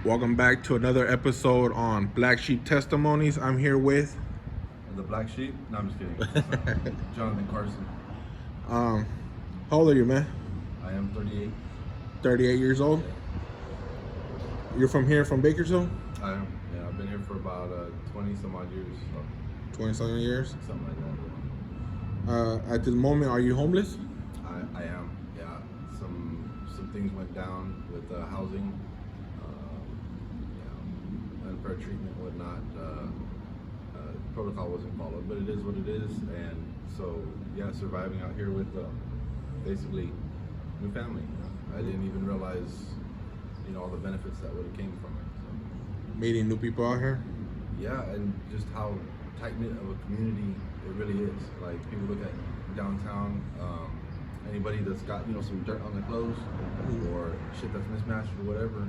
Welcome back to another episode on Black Sheep Testimonies. I'm here with The Black Sheep? No, I'm just kidding. Jonathan Carson. how old are you, man? I am 38. 38 years old. You're from here, from Bakersfield? I am. Yeah, I've been here for about 20 some odd years. 20-something years. Something like that. At this moment, are you homeless? I am. Yeah. Some things went down with housing. Unfair treatment, whatnot. Protocol wasn't followed, but it is what it is. And so, yeah, surviving out here with basically new family. I didn't even realize, all the benefits that would have came from it. So, Meeting new people out here? yeah, and just how tight-knit of a community it really is. Like, people look at downtown, anybody that's got, some dirt on their clothes or shit that's mismatched or whatever,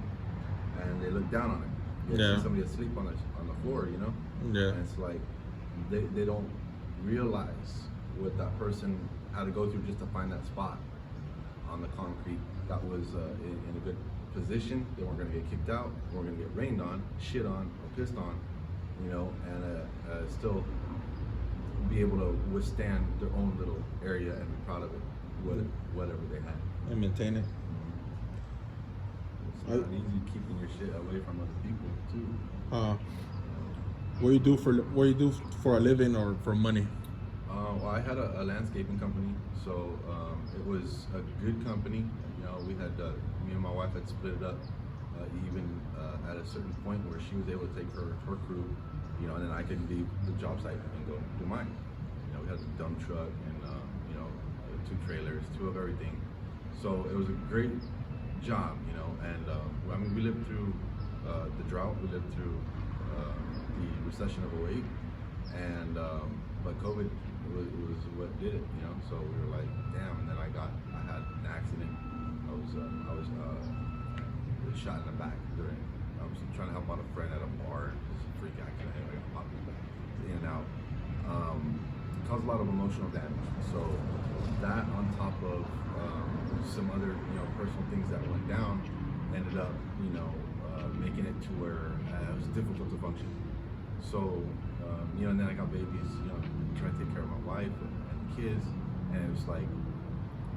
and they look down on it. They see somebody asleep on the floor, Yeah. And it's like they don't realize what that person had to go through just to find that spot on the concrete that was in a good position. They weren't going to get kicked out, they weren't going to get rained on, shit on, or pissed on, and still be able to withstand their own little area and be proud of it, whatever they had. And maintain it. It's not easy keeping your shit away from other people too. What do you do for a living or for money? Well, I had a landscaping company, so it was a good company. We had me and my wife had split it up, even at a certain point where she was able to take her crew, and then I could leave the job site and go do mine. We had a dump truck and 2 trailers, 2 of everything. So it was a great job, and we lived through the drought, we lived through the recession of '08, and but COVID was what did it, so we were like, damn. And then I had an accident. I was shot in the back I was trying to help out a friend at a bar. Just a freak accident. I got popped in the back, in and out. Caused a lot of emotional damage. So that, on top of some other personal things that went down, ended up making it to where it was difficult to function. So and then I got babies, trying to take care of my wife and kids, and it was like,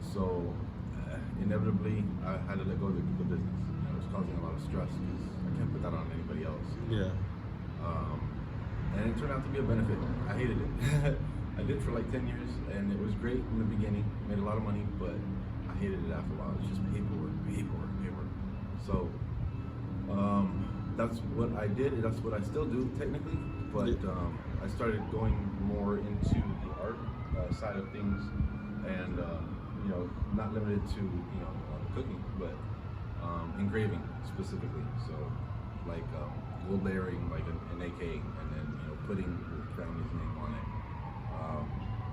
so inevitably I had to let go of the business. It was causing a lot of stress because I can't put that on anybody else. Yeah. And it turned out to be a benefit. I hated it. I did it for like 10 years, and it was great in the beginning. Made a lot of money, but I hated it after a while. It was just paperwork. So that's what I did. That's what I still do technically, but I started going more into the art side of things, and not limited to cooking, but engraving specifically. So like wood layering, like an AK, and then putting your family's name on it.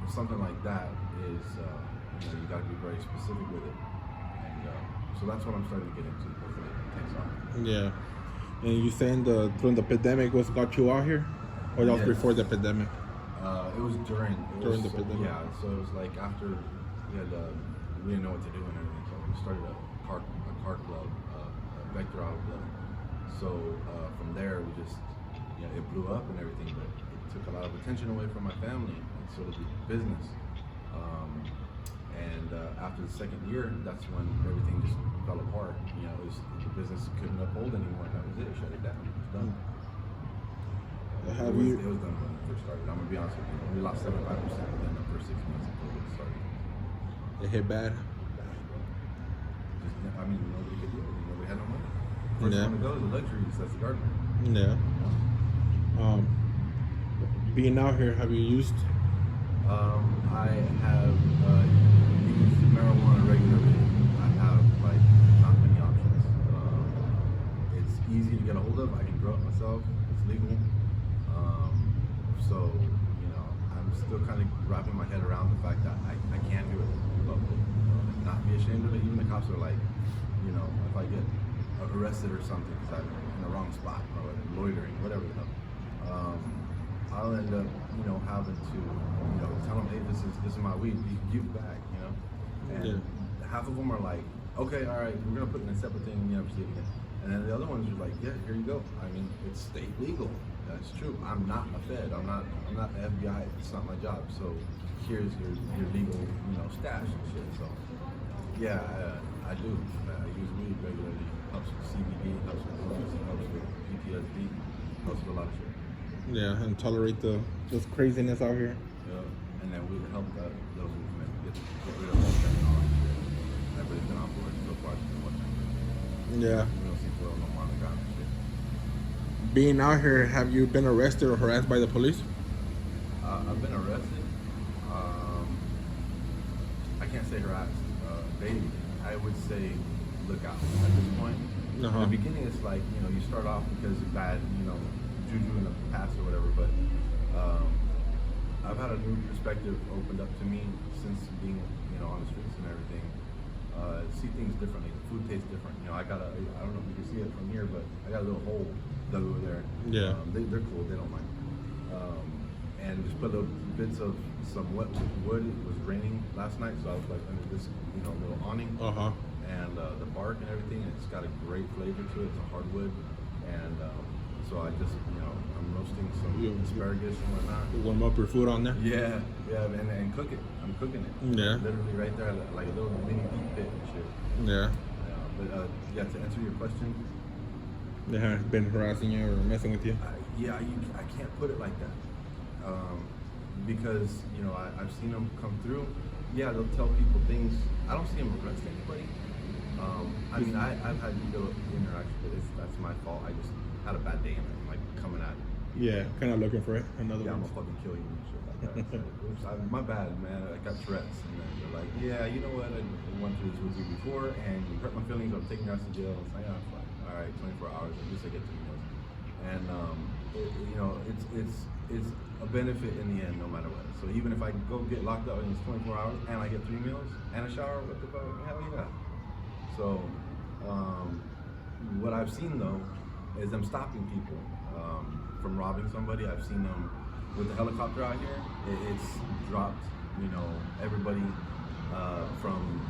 Something like that is you got to be very specific with it, and so that's what I'm starting to get into. Hopefully it takes off. Yeah. And you saying during the pandemic was got you out here, or that was before the pandemic? It was during the pandemic. Yeah, so it was like after we didn't know what to do and everything, so we started a car club, a vector auto club. So from there we just it blew up and everything, but it took a lot of attention away from my family, and so did the business. And after the second year, that's when everything just fell apart. The business couldn't uphold anymore, and that was it. Shut it down. It was done. It was done when it first started. I'm gonna be honest with you. We lost 75% within the first 6 months of COVID started. It hit bad. Nobody could do it. Nobody had no money. First one to go is a luxury. That's the gardener. Yeah. Being out here, have you used? I have used marijuana regularly. I have not many options. It's easy to get a hold of. I can grow it myself. It's legal. So I'm still kind of wrapping my head around the fact that I can do it in public, not be ashamed of it. Even the cops are like, if I get arrested or something because I'm in the wrong spot or loitering, whatever the hell, I'll end up, having to, tell them, hey, this is my weed, give it back, And half of them are like, okay, all right, we're gonna put it in a separate thing and you never see it again. And then the other ones are like, yeah, here you go. I mean, it's state legal. That's true. I'm not a Fed. I'm not the FBI. It's not my job. So here's your legal, stash and shit. So yeah, I do. I use weed regularly. Helps with CBD. Helps with drugs. Helps with PTSD. Helps with a lot of shit. Yeah, and tolerate this craziness out here. Yeah. And then we help those who get rid of all that knowledge shit. Everybody's been on board so far. Yeah. We don't see no more on the ground and shit. Being out here, have you been arrested or harassed by the police? I've been arrested. I can't say harassed. I would say look out at this point. In the beginning, it's like, you start off because of bad, juju in the past or whatever, but I've had a new perspective opened up to me since being, on the streets and everything. See things differently. The food tastes different. I don't know if you can see it from here, but I got a little hole dug over there. Yeah. They're cool. They don't mind. And just put little bits of some wet wood. It was raining last night, so I was like under this, little awning. And the bark and everything, it's got a great flavor to it. It's a hardwood. And so I just, I'm roasting some asparagus and whatnot. Warm up your food on there? Yeah, and cook it. I'm cooking it. Yeah. Literally right there, like a little mini deep pit and shit. Yeah. But to answer your question, They haven't been harassing you or messing with you? I can't put it like that. Because, I've seen them come through. Yeah, they'll tell people things. I don't see them arrest anybody. I mean, I've had interaction, but that's my fault. I just had a bad day and I'm like coming at it. Yeah, kind of looking for it. Another I'm one. gonna fucking kill you and shit like that. I said, oops, my bad, man. I got Tourette's. And then they're like, yeah, you know what? I went through this with you before and you hurt my feelings. I'm taking you out to jail. It's like, oh, fine. All right, 24 hours. At least I get 3 meals. And, it's a benefit in the end, no matter what. So even if I go get locked up and it's 24 hours and I get 3 meals and a shower, what the fuck? Hell yeah. So, what I've seen though is them stopping people from robbing somebody. I've seen them with the helicopter out here. It's dropped, everybody from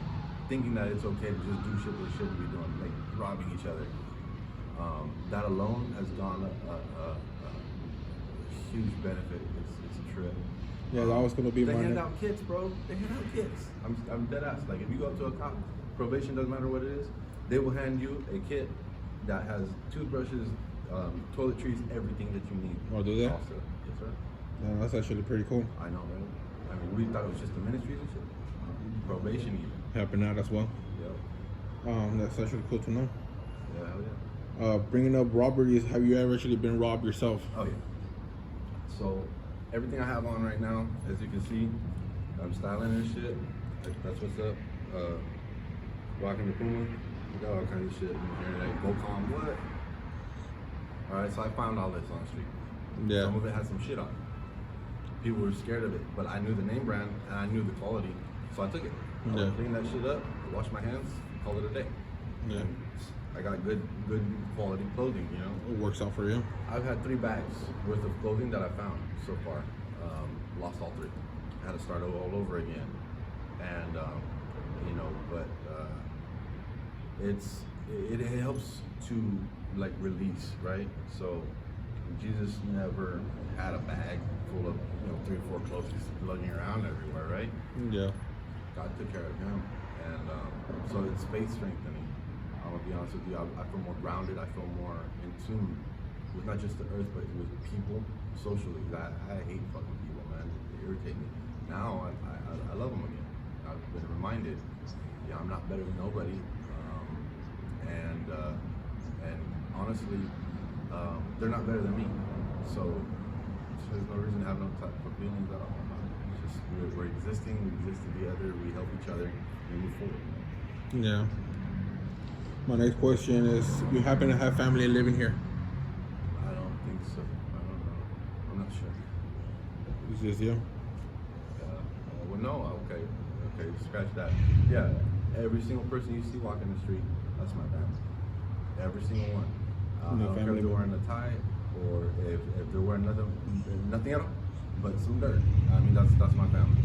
thinking that it's okay to just do shit they shouldn't be doing, like robbing each other. That alone has gone a huge benefit. It's a trip. Yeah, that was gonna be They my hand out kits, bro. They hand out kits. I'm dead ass. Like if you go up to a cop, probation, doesn't matter what it is, they will hand you a kit that has toothbrushes, toiletries, everything that you need. Oh, do they? Also. Yes, sir. Yeah, that's actually pretty cool. I know, right? I mean, we thought it was just the ministries and shit. Probation even. Helping out as well. Yep. That's actually cool to know. Yeah, hell yeah. Bringing up robberies, have you ever actually been robbed yourself? Oh yeah. So everything I have on right now, as you can see, I'm styling and shit. That's what's up. Rocking the Puma. We got all kinds of shit in here. Like GoCom, what? Alright, so I found all this on the street. Yeah. Some of it had some shit on it. People were scared of it, but I knew the name brand and I knew the quality, so I took it. I cleaned that shit up, washed my hands, called it a day. Yeah. And I got good quality clothing, It works out for you. I've had 3 bags worth of clothing that I found so far. Lost all 3. Had to start all over again. And, but it helps to like release, right? So Jesus never had a bag full of 3 or 4 clothes he's lugging around everywhere, right? Yeah. God took care of him. And so it's faith strengthening. I'm gonna be honest with you, I feel more grounded, I feel more in tune with not just the earth, but with people socially. I hate fucking people, man. They irritate me. Now I love them again. I've been reminded, I'm not better than nobody. And honestly, they're not better than me. So there's no reason to have no type of feelings at all. It's just we're existing, we exist together, we help each other, and we move forward. Yeah. My next question is, you happen to have family living here? I don't think so. I don't know. I'm not sure. It's just you? Well, no. Okay, scratch that. Yeah, every single person you see walking the street, that's my family. Every single one. I don't care if they're wearing a tie or if they're wearing nothing at all, but some dirt. I mean, that's my family.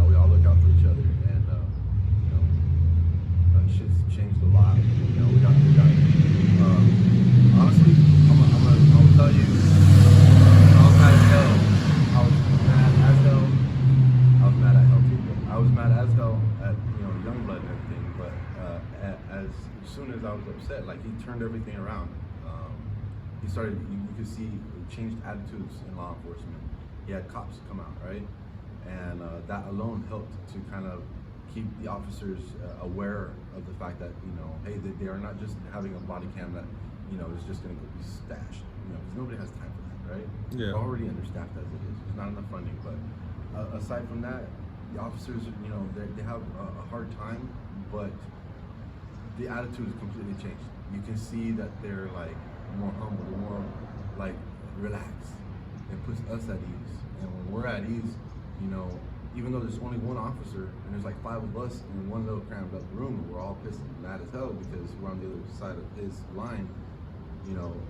We all look out for each other, and shit's changed a lot. We got turned everything around. He started. You could see changed attitudes in law enforcement. He had cops come out, right, and that alone helped to kind of keep the officers aware of the fact that hey, they are not just having a body cam that is just going to be stashed. Because nobody has time for that, right? Yeah. We're already understaffed as it is. There's not enough funding, but aside from that, the officers, they have a hard time, but the attitude is completely changed. You can see that they're like more humble, more like relaxed. It puts us at ease, and when we're at ease, even though there's only one officer and there's like 5 of us in one little crammed up room, we're all pissed and mad as hell because we're on the other side of his line.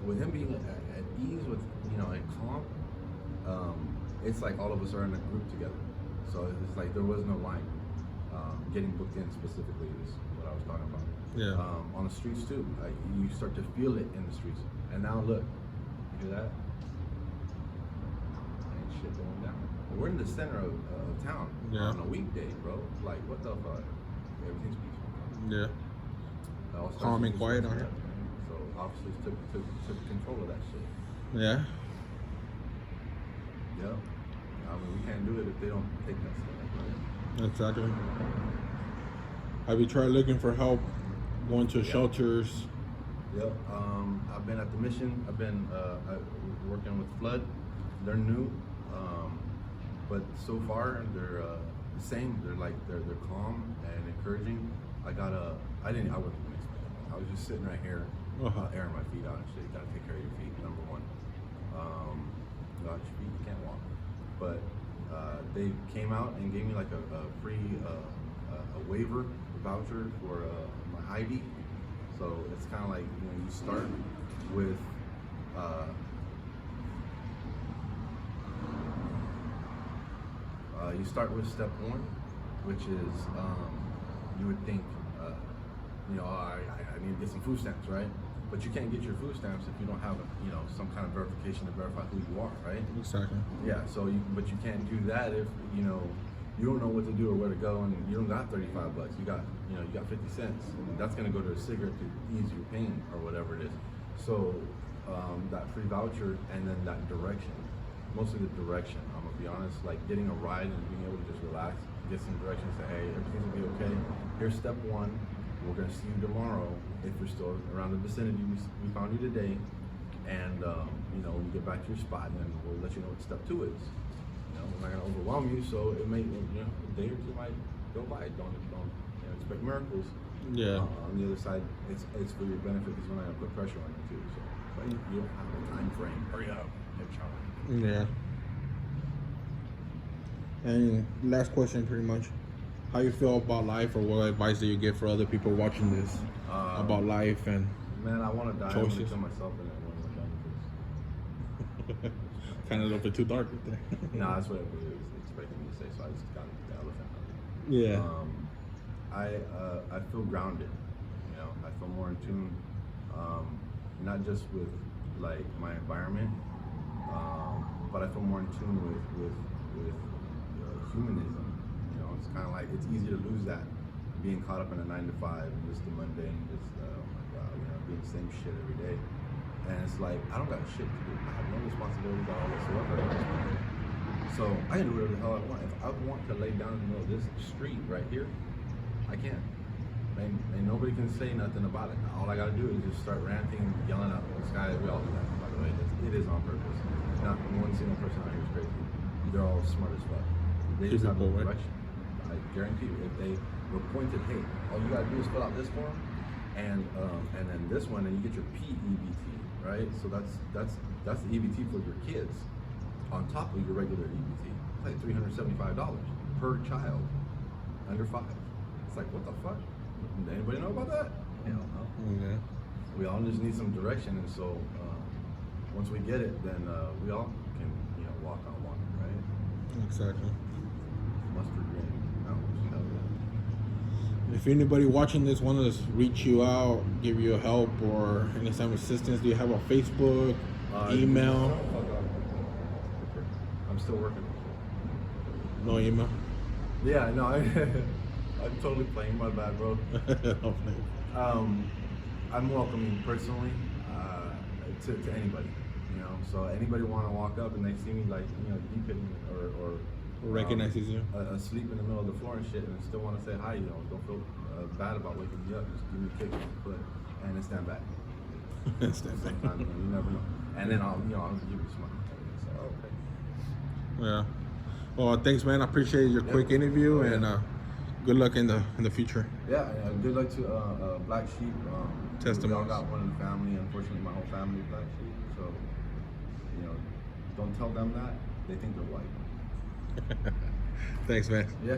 With him being at ease, with and calm, it's like all of us are in a group together. So it's like there was no line. Getting booked in specifically is what I was talking about. Yeah. On the streets too, you start to feel it in the streets. And now look, you hear that? Ain't shit going down. We're in the center of town on a weekday, bro. Like, what the fuck? Everything's peaceful. Yeah. All starts Calm with and quiet on respect, it. man. So officers took control of that shit. Yeah. Yep. I mean, we can't do it if they don't take that stuff, right? Exactly. Have you tried looking for help, going to shelters? Yep. I've been at the mission. I've been working with Flood. They're new, but so far they're the same. They're calm and encouraging. I wasn't even expecting that. I was just sitting right here, airing my feet out and shit. You gotta take care of your feet, number one. Without your feet, you can't walk. But they came out and gave me like a free a waiver voucher for my ID. So it's kind of like you start with step 1, which is you would think I need to get some food stamps, right? But you can't get your food stamps if you don't have some kind of verification to verify who you are, right? Exactly. Yeah. So but you can't do that if you don't know what to do or where to go, and you don't got $35. You got 50 cents, and that's gonna go to a cigarette to ease your pain or whatever it is. So that free voucher and then that direction, mostly the direction. I'm gonna be honest, like getting a ride and being able to just relax, get some directions. Say, hey, everything's gonna be okay. Here's step 1. We're gonna see you tomorrow if you're still around the vicinity we found you today, and when you get back to your spot, then we'll let you know what step 2 is. We're not gonna overwhelm you, so it may a day or two might go by. Don't expect miracles. Yeah. On the other side, it's for your benefit because we're not gonna put pressure on you too. So, but you don't have a time frame. Hurry up, Yeah. And last question, pretty much, how you feel about life, or what advice do you give for other people watching this about life and man, I want to die. choices? I'm gonna kill myself in it when we're done with this. Kind of a little bit too dark right there. No, that's what everybody was expecting me to say, so I just got the elephant out. Yeah. I feel grounded. I feel more in tune, not just with like my environment, but I feel more in tune with humanism. It's kind of like it's easy to lose that, being caught up in a 9 to 5 and just the mundane, just oh my god, doing the same shit every day. And it's like I don't got shit to do. I have no responsibilities at all whatsoever. So I can do whatever the hell I want. If I want to lay down in the middle of this street right here, I can. And nobody can say nothing about it. All I gotta do is just start ranting, yelling out in the sky. We all do that, by the way. It is on purpose. Not one single person out here is crazy. They're all smart as fuck. They just have no direction. I guarantee you, if they were pointed, hey, all you gotta do is fill out this form, and then this one, and you get your PEBT, right? So that's the EBT for your kids, on top of your regular EBT. It's like $375 per child under 5. It's like, what the fuck? Does anybody know about that? Hell no. Yeah. We all just need some direction, and so once we get it, then we all can walk on water, right? Exactly. Mustard green. If anybody watching this wants to reach you out, give you help, or any type of assistance, do you have a Facebook, email? I'm still working. No email? Yeah, no, I'm totally playing. My bad, bro. I'm welcoming personally to anybody. You know, so anybody want to walk up and they see me like deep in or Recognizes you. asleep in the middle of the floor and shit, and still want to say hi. Don't feel bad about waking me up. Just give me a kick in the foot and then stand back. Stand back. Sometimes you never know. And then I'll give you some money. So okay. Yeah. Well, thanks, man. I appreciate your quick interview, and good luck in the future. Yeah, good luck to Black Sheep. Testimonies. We all got one in the family. Unfortunately, my whole family is Black Sheep. So, don't tell them that. They think they're white. Thanks, man. Yeah.